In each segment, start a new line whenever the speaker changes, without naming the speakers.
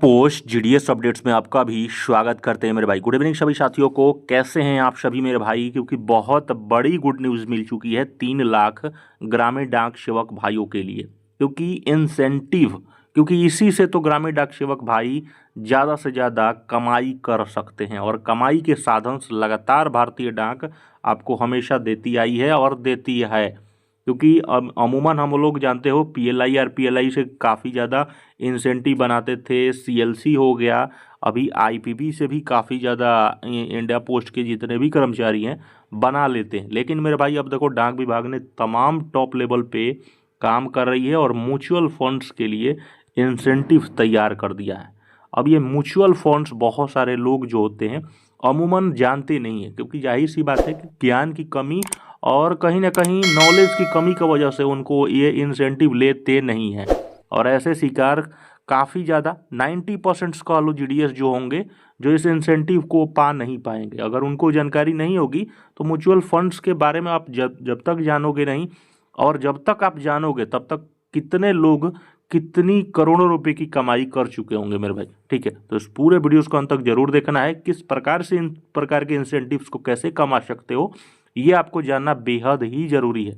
Post GDS updates में आपका भी स्वागत करते हैं मेरे भाई। गुड इवनिंग सभी साथियों को, कैसे हैं आप सभी मेरे भाई। क्योंकि बहुत बड़ी गुड न्यूज़ मिल चुकी है 3 लाख ग्रामीण डाक सेवक भाइयों के लिए। क्योंकि इंसेंटिव, क्योंकि इसी से तो ग्रामीण डाक सेवक भाई ज़्यादा से ज़्यादा कमाई कर सकते हैं और कमाई के साधन लगातार भारतीय डाक आपको हमेशा देती आई है और देती है। क्योंकि अमूमन हम लोग जानते हो पीएलआई और पीएलआई से काफ़ी ज़्यादा इंसेंटिव बनाते थे। सीएलसी हो गया, अभी आईपीबी से भी काफ़ी ज़्यादा इंडिया पोस्ट के जितने भी कर्मचारी हैं बना लेते हैं। लेकिन मेरे भाई अब देखो डाक विभाग ने तमाम टॉप लेवल पे काम कर रही है और म्यूचुअल फंड्स के लिए इंसेंटिव तैयार कर दिया है। अब ये म्यूचुअल फंड्स बहुत सारे लोग जो होते हैं अमूमन जानते नहीं है, क्योंकि जाहिर सी बात है कि ज्ञान की कमी और कहीं ना कहीं नॉलेज की कमी की वजह से उनको ये इंसेंटिव लेते नहीं हैं। और ऐसे शिकार काफ़ी ज़्यादा 90% का लो जीडीएस जो होंगे जो इस इंसेंटिव को पा नहीं पाएंगे। अगर उनको जानकारी नहीं होगी तो म्यूचुअल फंड्स के बारे में आप जब तक जानोगे नहीं, और जब तक आप जानोगे तब तक कितने लोग कितनी करोड़ों रुपए की कमाई कर चुके होंगे मेरे भाई। ठीक है, तो इस पूरे वीडियोस को अंत तक जरूर देखना है। किस प्रकार से इन प्रकार के इंसेंटिव्स को कैसे कमा सकते हो ये आपको जानना बेहद ही जरूरी है।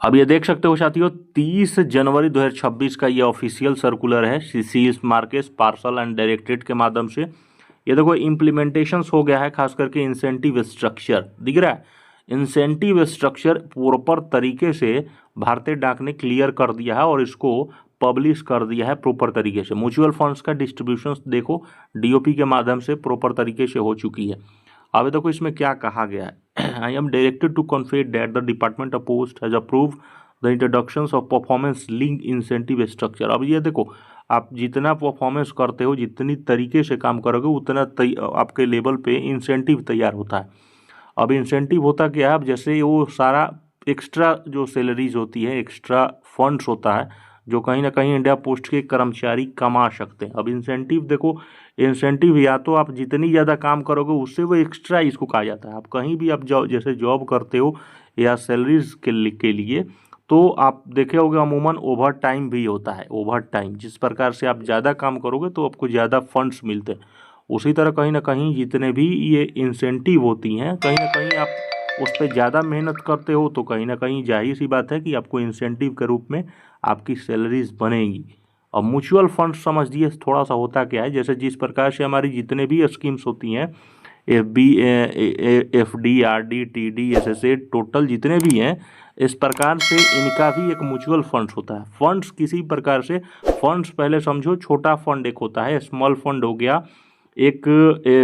अब ये देख सकते हो साथियों, 30 जनवरी 2026 का ये ऑफिशियल सर्कुलर है CCS market parcel and directorate के माध्यम से। ये देखो इम्प्लीमेंटेशंस हो गया है, खास करके इंसेंटिव स्ट्रक्चर दिख रहा है। इंसेंटिव स्ट्रक्चर प्रॉपर तरीके से भारतीय डाक ने क्लियर कर दिया है और इसको पब्लिश कर दिया है प्रॉपर तरीके से। म्यूचुअल फंड्स का डिस्ट्रीब्यूशन देखो डीओपी के माध्यम से प्रॉपर तरीके से हो चुकी है। अब देखो इसमें क्या कहा गया है, I am directed to convey that the department of post has approve the introduction of performance link incentive structure. अब ये देखो आप जितना परफॉर्मेंस करते हो, जितनी तरीके से काम करोगे उतना आपके लेवल पे इंसेंटिव तैयार होता है। अब इंसेंटिव होता क्या है, अब जैसे वो सारा एक्स्ट्रा जो सैलरीज होती है, एक्स्ट्रा फंड्स होता है जो कहीं ना कहीं इंडिया पोस्ट के कर्मचारी कमा सकते हैं। अब इंसेंटिव देखो, इंसेंटिव या तो आप जितनी ज़्यादा काम करोगे उससे वो एक्स्ट्रा इसको कहा जाता है। आप कहीं भी आप जैसे जॉब करते हो या सैलरीज के लिए तो आप देखे होगे अमूमन ओवर टाइम भी होता है। ओवर टाइम जिस प्रकार से आप ज़्यादा काम करोगे तो आपको ज़्यादा फंड्स मिलते हैं। उसी तरह कहीं ना कहीं जितने भी ये इंसेंटिव होती हैं कहीं ना कहीं आप उस पर ज़्यादा मेहनत करते हो तो कहीं ना कहीं जाहिर सी बात है कि आपको इंसेंटिव के रूप में आपकी सैलरीज बनेगी। और म्यूचुअल फंड समझ दिए थोड़ा सा होता क्या है, जैसे जिस प्रकार से हमारी जितने भी स्कीम्स होती हैं FD RD TD SSA total जितने भी हैं, इस प्रकार से इनका भी एक म्यूचुअल फंड्स होता है। फंड्स किसी प्रकार से फंड्स पहले समझो छोटा फंड एक होता है, स्मॉल फंड हो गया, एक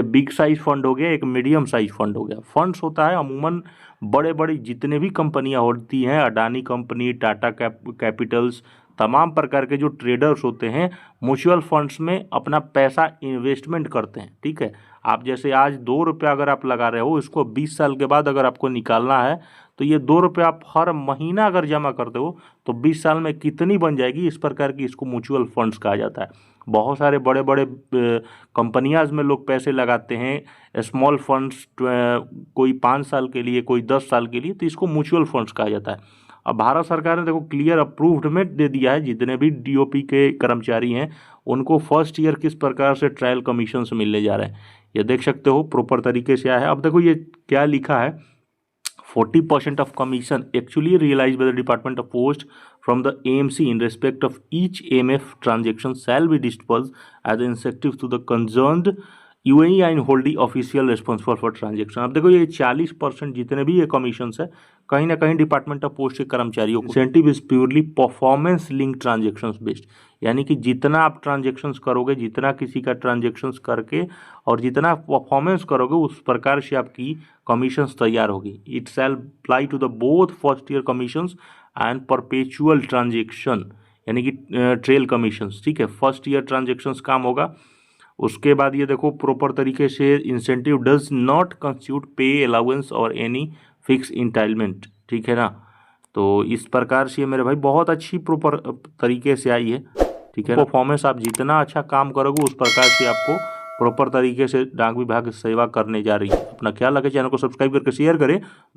बिग साइज फंड हो गया, एक मीडियम साइज फंड हो गया। फंड्स होता है अमूमन बड़े बड़े जितने भी कंपनियां होती हैं, अडानी कंपनी, टाटा कैपिटल्स, तमाम प्रकार के जो ट्रेडर्स होते हैं म्यूचुअल फंड्स में अपना पैसा इन्वेस्टमेंट करते हैं। ठीक है, आप जैसे आज 2 रुपया अगर आप लगा रहे हो, इसको 20 साल के बाद अगर आपको निकालना है तो ये 2 रुपये आप हर महीना अगर जमा करते हो तो 20 साल में कितनी बन जाएगी, इस प्रकार की इसको म्यूचुअल फंड्स कहा जाता है। बहुत सारे बड़े बड़े कंपनियाज में लोग पैसे लगाते हैं, स्मॉल फंड्स कोई 5 साल के लिए, कोई 10 साल के लिए, तो इसको म्यूचुअल फंड्स कहा जाता है। अब भारत सरकार ने देखो क्लियर अप्रूव्ड में दे दिया है, जितने भी डीओपी के कर्मचारी हैं उनको फर्स्ट ईयर किस प्रकार से ट्रायल कमीशन से मिलने जा रहे हैं ये देख सकते हो प्रॉपर तरीके से आया है। अब देखो ये क्या लिखा है, 40% of commission actually realized by the Department of Post from the AMC in respect of each AMF transaction shall be disbursed as an incentive to the concerned UAE and holding official responsible for transaction। अब देखो ये 40% जितने भी ये commission है कहीं ना कहीं डिपार्टमेंट ऑफ पोस्ट के कर्मचारियों को incentive is purely performance link transactions based. यानी कि जितना आप ट्रांजेक्शन्स करोगे, जितना किसी का ट्रांजेक्शन्स करके और जितना परफॉर्मेंस करोगे उस प्रकार से आपकी कमीशंस तैयार होगी। It shall apply to the both first year commissions and perpetual transaction, यानी कि ट्रेल कमीशंस। ठीक है, फर्स्ट ईयर ट्रांजेक्शन्स काम होगा। उसके बाद ये देखो प्रॉपर तरीके से इंसेंटिव डज नॉट कंस्टिट्यूट पे अलाउंस और एनी फिक्स इंटाइलमेंट। ठीक है ना, तो इस प्रकार से मेरे भाई बहुत अच्छी प्रॉपर तरीके से आई है। ठीक है, परफॉर्मेंस आप जितना अच्छा काम करोगे उस प्रकार से आपको प्रॉपर तरीके से डाक विभाग सेवा करने जा रही है। अपना ख्याल रखें, चैनल को सब्सक्राइब करके शेयर करें।